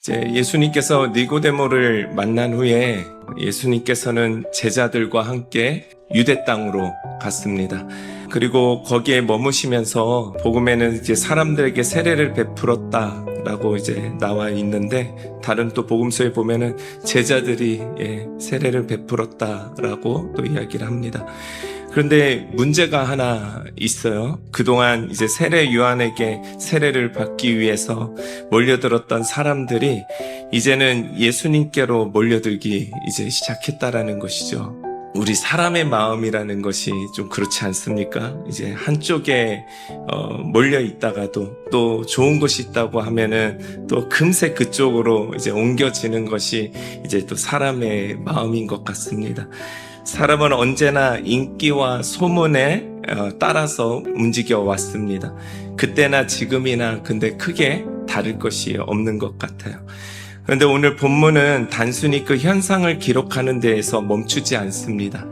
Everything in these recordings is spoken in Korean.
이제 예수님께서 니고데모를 만난 후에 예수님께서는 제자들과 함께 유대 땅으로 갔습니다. 그리고 거기에 머무시면서 복음에는 이제 사람들에게 세례를 베풀었다라고 이제 나와 있는데, 다른 또 복음서에 보면은 제자들이 세례를 베풀었다라고 또 이야기를 합니다. 그런데 문제가 하나 있어요. 그동안 이제 세례 요한에게 세례를 받기 위해서 몰려들었던 사람들이 이제는 예수님께로 몰려들기 이제 시작했다라는 것이죠. 우리 사람의 마음이라는 것이 좀 그렇지 않습니까? 이제 한쪽에 몰려 있다가도 또 좋은 것이 있다고 하면은 또 금세 그쪽으로 이제 옮겨지는 것이 이제 또 사람의 마음인 것 같습니다. 사람은 언제나 인기와 소문에 따라서 움직여 왔습니다. 그때나 지금이나 근데 크게 다를 것이 없는 것 같아요. 그런데 오늘 본문은 단순히 그 현상을 기록하는 데에서 멈추지 않습니다.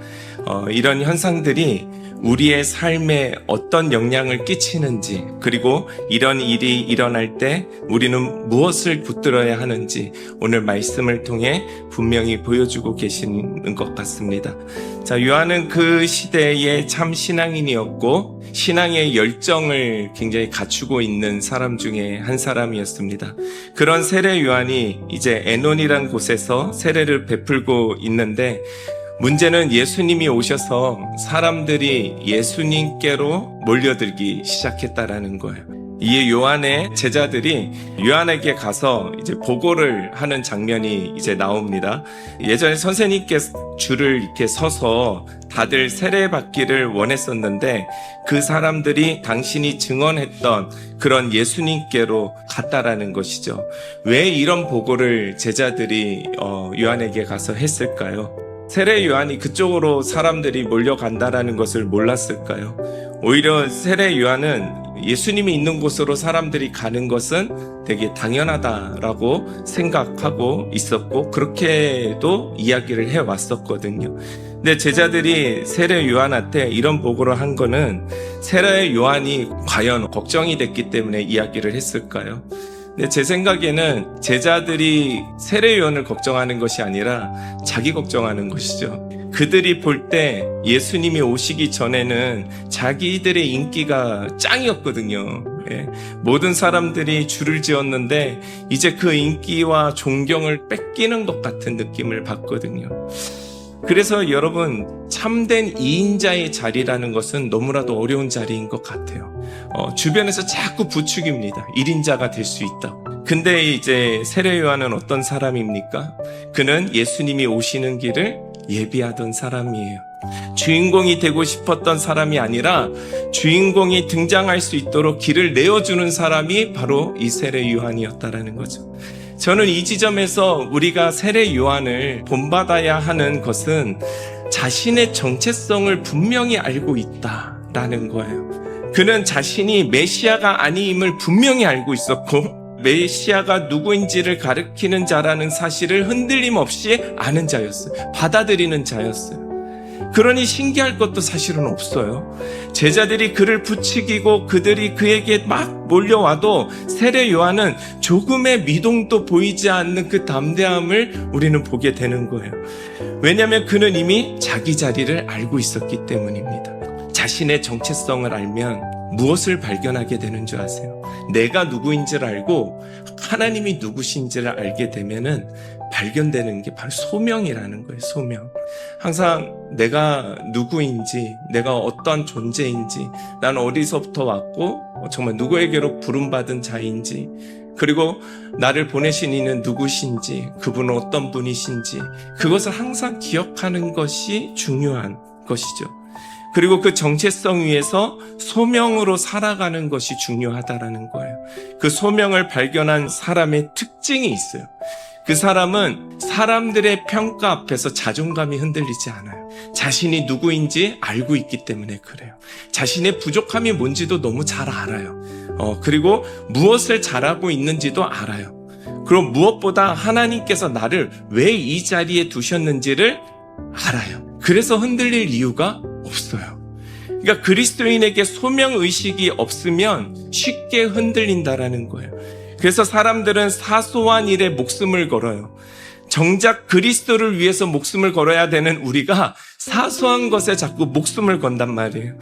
이런 현상들이 우리의 삶에 어떤 영향을 끼치는지, 그리고 이런 일이 일어날 때 우리는 무엇을 붙들어야 하는지 오늘 말씀을 통해 분명히 보여주고 계시는 것 같습니다. 자, 요한은 그 시대의 참 신앙인이었고 신앙의 열정을 굉장히 갖추고 있는 사람 중에 한 사람이었습니다. 그런 세례 요한이 이제 에논이란 곳에서 세례를 베풀고 있는데, 문제는 예수님이 오셔서 사람들이 예수님께로 몰려들기 시작했다라는 거예요. 이에 요한의 제자들이 요한에게 가서 이제 보고를 하는 장면이 이제 나옵니다. 예전에 선생님께서 줄을 이렇게 서서 다들 세례받기를 원했었는데 그 사람들이 당신이 증언했던 그런 예수님께로 갔다라는 것이죠. 왜 이런 보고를 제자들이 요한에게 가서 했을까요? 세례 요한이 그쪽으로 사람들이 몰려간다라는 것을 몰랐을까요? 오히려 세례 요한은 예수님이 있는 곳으로 사람들이 가는 것은 되게 당연하다라고 생각하고 있었고 그렇게도 이야기를 해왔었거든요. 근데 제자들이 세례 요한한테 이런 보고를 한 거는 세례 요한이 과연 걱정이 됐기 때문에 이야기를 했을까요? 근데 제 생각에는 제자들이 세례 요한을 걱정하는 것이 아니라 자기 걱정하는 것이죠. 그들이 볼 때 예수님이 오시기 전에는 자기들의 인기가 짱이었거든요. 모든 사람들이 줄을 지었는데 이제 그 인기와 존경을 뺏기는 것 같은 느낌을 받거든요. 그래서 여러분, 참된 2인자의 자리라는 것은 너무나도 어려운 자리인 것 같아요. 주변에서 자꾸 부추깁니다. 1인자가 될 수 있다고. 근데 이제 세례 요한은 어떤 사람입니까? 그는 예수님이 오시는 길을 예비하던 사람이에요. 주인공이 되고 싶었던 사람이 아니라 주인공이 등장할 수 있도록 길을 내어주는 사람이 바로 이 세례 요한이었다라는 거죠. 저는 이 지점에서 우리가 세례 요한을 본받아야 하는 것은 자신의 정체성을 분명히 알고 있다라는 거예요. 그는 자신이 메시아가 아님을 분명히 알고 있었고 메시아가 누구인지를 가리키는 자라는 사실을 흔들림 없이 아는 자였어요. 받아들이는 자였어요. 그러니 신기할 것도 사실은 없어요. 제자들이 그를 부추기고 그들이 그에게 막 몰려와도 세례 요한은 조금의 미동도 보이지 않는 그 담대함을 우리는 보게 되는 거예요. 왜냐하면 그는 이미 자기 자리를 알고 있었기 때문입니다. 자신의 정체성을 알면 무엇을 발견하게 되는 줄 아세요? 내가 누구인지를 알고 하나님이 누구신지를 알게 되면은 발견되는 게 바로 소명이라는 거예요. 소명. 항상 내가 누구인지, 내가 어떤 존재인지, 나는 어디서부터 왔고 정말 누구에게로 부름받은 자인지, 그리고 나를 보내신 이는 누구신지, 그분은 어떤 분이신지, 그것을 항상 기억하는 것이 중요한 것이죠. 그리고 그 정체성 위에서 소명으로 살아가는 것이 중요하다라는 거예요. 그 소명을 발견한 사람의 특징이 있어요. 그 사람은 사람들의 평가 앞에서 자존감이 흔들리지 않아요. 자신이 누구인지 알고 있기 때문에 그래요. 자신의 부족함이 뭔지도 너무 잘 알아요. 그리고 무엇을 잘하고 있는지도 알아요. 그럼 무엇보다 하나님께서 나를 왜 이 자리에 두셨는지를 알아요. 그래서 흔들릴 이유가 없어요. 그러니까 그리스도인에게 소명의식이 없으면 쉽게 흔들린다라는 거예요. 그래서 사람들은 사소한 일에 목숨을 걸어요. 정작 그리스도를 위해서 목숨을 걸어야 되는 우리가 사소한 것에 자꾸 목숨을 건단 말이에요.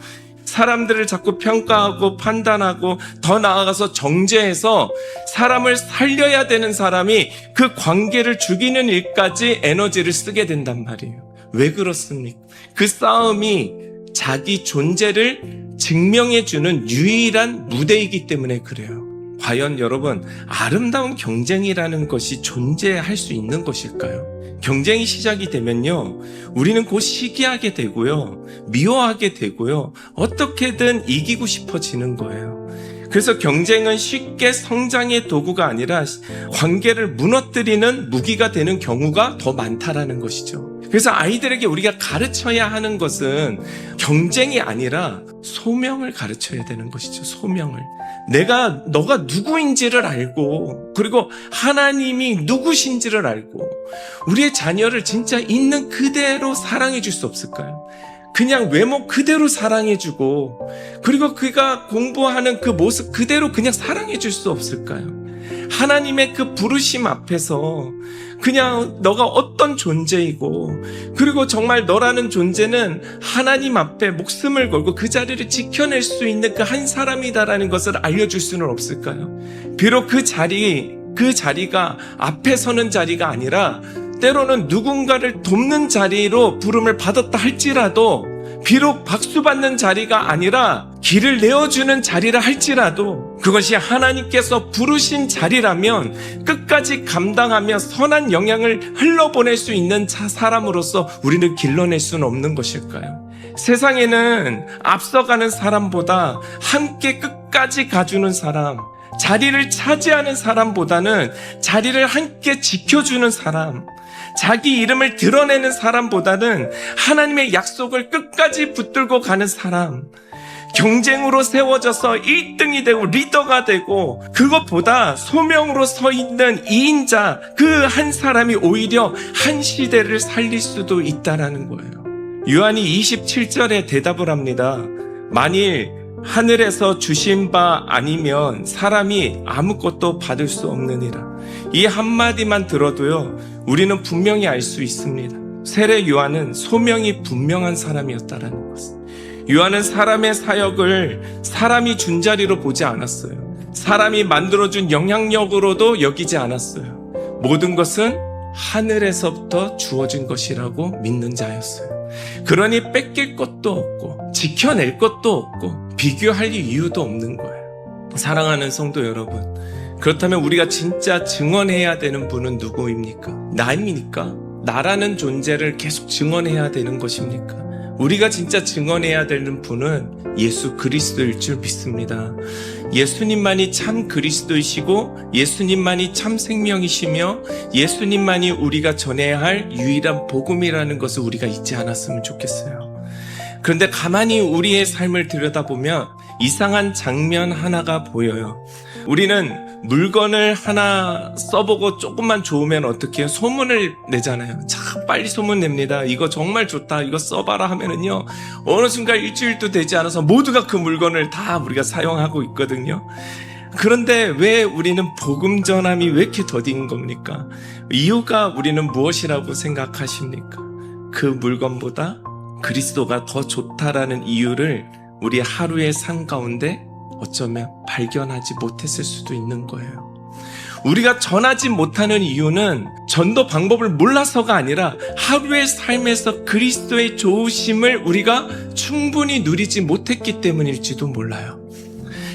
사람들을 자꾸 평가하고 판단하고 더 나아가서 정죄해서 사람을 살려야 되는 사람이 그 관계를 죽이는 일까지 에너지를 쓰게 된단 말이에요. 왜 그렇습니까? 그 싸움이 자기 존재를 증명해주는 유일한 무대이기 때문에 그래요. 과연 여러분, 아름다운 경쟁이라는 것이 존재할 수 있는 것일까요? 경쟁이 시작이 되면요, 우리는 곧 시기하게 되고요, 미워하게 되고요, 어떻게든 이기고 싶어지는 거예요. 그래서 경쟁은 쉽게 성장의 도구가 아니라 관계를 무너뜨리는 무기가 되는 경우가 더 많다라는 것이죠. 그래서 아이들에게 우리가 가르쳐야 하는 것은 경쟁이 아니라 소명을 가르쳐야 되는 것이죠. 소명을. 너가 누구인지를 알고, 그리고 하나님이 누구신지를 알고, 우리의 자녀를 진짜 있는 그대로 사랑해 줄 수 없을까요? 그냥 외모 그대로 사랑해주고, 그리고 그가 공부하는 그 모습 그대로 그냥 사랑해줄 수 없을까요? 하나님의 그 부르심 앞에서 그냥 너가 어떤 존재이고, 그리고 정말 너라는 존재는 하나님 앞에 목숨을 걸고 그 자리를 지켜낼 수 있는 그 한 사람이다라는 것을 알려줄 수는 없을까요? 비록 그 자리가 앞에 서는 자리가 아니라 때로는 누군가를 돕는 자리로 부름을 받았다 할지라도, 비록 박수 받는 자리가 아니라 길을 내어주는 자리라 할지라도, 그것이 하나님께서 부르신 자리라면 끝까지 감당하며 선한 영향을 흘러보낼 수 있는 사람으로서 우리는 길러낼 수는 없는 것일까요? 세상에는 앞서가는 사람보다 함께 끝까지 가주는 사람, 자리를 차지하는 사람보다는 자리를 함께 지켜주는 사람, 자기 이름을 드러내는 사람보다는 하나님의 약속을 끝까지 붙들고 가는 사람, 경쟁으로 세워져서 1등이 되고 리더가 되고, 그것보다 소명으로 서 있는 2인자, 그 한 사람이 오히려 한 시대를 살릴 수도 있다라는 거예요. 요한이 27절에 대답을 합니다. 만일 하늘에서 주신 바 아니면 사람이 아무것도 받을 수 없느니라. 이 한마디만 들어도요, 우리는 분명히 알 수 있습니다. 세례 요한은 소명이 분명한 사람이었다라는 것을. 요한은 사람의 사역을 사람이 준 자리로 보지 않았어요. 사람이 만들어준 영향력으로도 여기지 않았어요. 모든 것은 하늘에서부터 주어진 것이라고 믿는 자였어요. 그러니 뺏길 것도 없고 지켜낼 것도 없고 비교할 이유도 없는 거예요. 사랑하는 성도 여러분, 그렇다면 우리가 진짜 증언해야 되는 분은 누구입니까? 나입니까? 나라는 존재를 계속 증언해야 되는 것입니까? 우리가 진짜 증언해야 되는 분은 예수 그리스도일 줄 믿습니다. 예수님만이 참 그리스도이시고 예수님만이 참 생명이시며 예수님만이 우리가 전해야 할 유일한 복음이라는 것을 우리가 잊지 않았으면 좋겠어요. 그런데 가만히 우리의 삶을 들여다보면 이상한 장면 하나가 보여요. 우리는 물건을 하나 써보고 조금만 좋으면 어떻게 해요? 소문을 내잖아요. 참 빨리 소문 냅니다. 이거 정말 좋다, 이거 써봐라 하면은요, 어느 순간 일주일도 되지 않아서 모두가 그 물건을 다 우리가 사용하고 있거든요. 그런데 왜 우리는 복음 전함이 왜 이렇게 더딘 겁니까? 이유가 우리는 무엇이라고 생각하십니까? 그 물건보다 그리스도가 더 좋다라는 이유를 우리 하루의 삶 가운데 어쩌면 발견하지 못했을 수도 있는 거예요. 우리가 전하지 못하는 이유는 전도 방법을 몰라서가 아니라 하루의 삶에서 그리스도의 좋으심을 우리가 충분히 누리지 못했기 때문일지도 몰라요.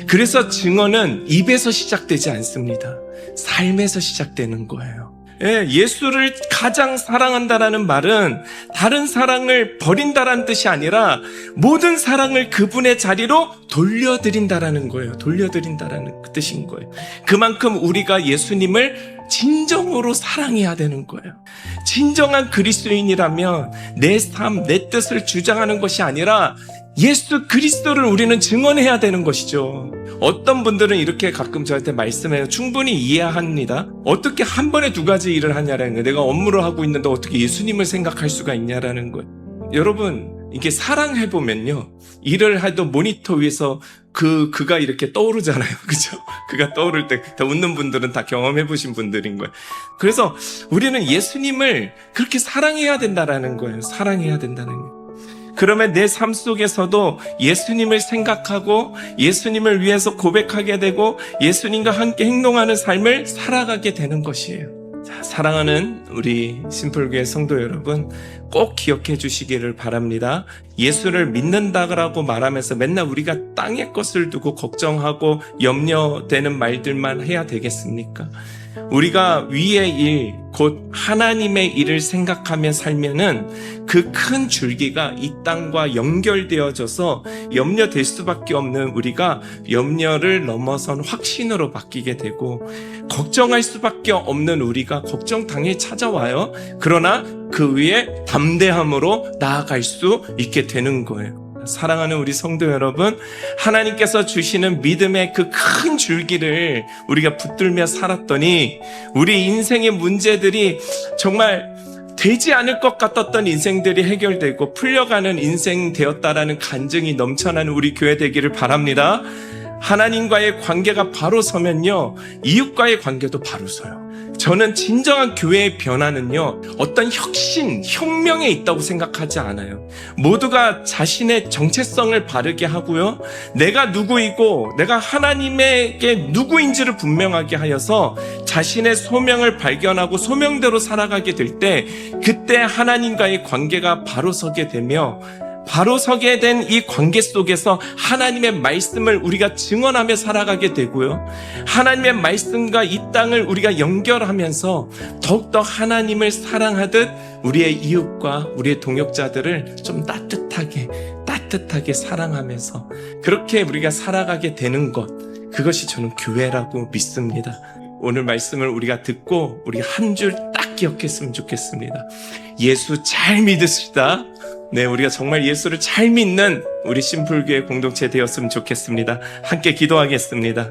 그래서 증언은 입에서 시작되지 않습니다. 삶에서 시작되는 거예요. 예수를 가장 사랑한다라는 말은 다른 사랑을 버린다라는 뜻이 아니라 모든 사랑을 그분의 자리로 돌려드린다라는 거예요. 돌려드린다라는 그 뜻인 거예요. 그만큼 우리가 예수님을 진정으로 사랑해야 되는 거예요. 진정한 그리스도인이라면 내 삶, 내 뜻을 주장하는 것이 아니라 예수 그리스도를 우리는 증언해야 되는 것이죠. 어떤 분들은 이렇게 가끔 저한테 말씀해요. 충분히 이해합니다. 어떻게 한 번에 두 가지 일을 하냐라는 거예요. 내가 업무를 하고 있는데 어떻게 예수님을 생각할 수가 있냐라는 거예요. 여러분, 이게 사랑해보면요. 일을 해도 모니터 위에서 그가 이렇게 떠오르잖아요. 그죠? 그가 떠오를 때, 다 웃는 분들은 다 경험해보신 분들인 거예요. 그래서 우리는 예수님을 그렇게 사랑해야 된다라는 거예요. 사랑해야 된다는 거예요. 그러면 내 삶 속에서도 예수님을 생각하고 예수님을 위해서 고백하게 되고 예수님과 함께 행동하는 삶을 살아가게 되는 것이에요. 자, 사랑하는 우리 심플교회 성도 여러분, 꼭 기억해 주시기를 바랍니다. 예수를 믿는다라고 말하면서 맨날 우리가 땅의 것을 두고 걱정하고 염려되는 말들만 해야 되겠습니까? 우리가 위의 일, 곧 하나님의 일을 생각하며 살면은 그 큰 줄기가 이 땅과 연결되어져서 염려될 수밖에 없는 우리가 염려를 넘어선 확신으로 바뀌게 되고, 걱정할 수밖에 없는 우리가 걱정 당연히 찾아와요. 그러나 그 위에 담대함으로 나아갈 수 있게 되는 거예요. 사랑하는 우리 성도 여러분, 하나님께서 주시는 믿음의 그 큰 줄기를 우리가 붙들며 살았더니 우리 인생의 문제들이 정말 되지 않을 것 같았던 인생들이 해결되고 풀려가는 인생 되었다라는 간증이 넘쳐나는 우리 교회 되기를 바랍니다. 하나님과의 관계가 바로 서면요, 이웃과의 관계도 바로 서요. 저는 진정한 교회의 변화는요, 어떤 혁신, 혁명에 있다고 생각하지 않아요. 모두가 자신의 정체성을 바르게 하고요, 내가 누구이고 내가 하나님에게 누구인지를 분명하게 하여서 자신의 소명을 발견하고 소명대로 살아가게 될 때, 그때 하나님과의 관계가 바로 서게 되며, 바로 서게 된 이 관계 속에서 하나님의 말씀을 우리가 증언하며 살아가게 되고요, 하나님의 말씀과 이 땅을 우리가 연결하면서 더욱더 하나님을 사랑하듯 우리의 이웃과 우리의 동역자들을 좀 따뜻하게 사랑하면서 그렇게 우리가 살아가게 되는 것, 그것이 저는 교회라고 믿습니다. 오늘 말씀을 우리가 듣고 우리 한 줄 딱 기억했으면 좋겠습니다. 예수 잘 믿으시다. 네, 우리가 정말 예수를 잘 믿는 우리 심플교회 공동체 되었으면 좋겠습니다. 함께 기도하겠습니다.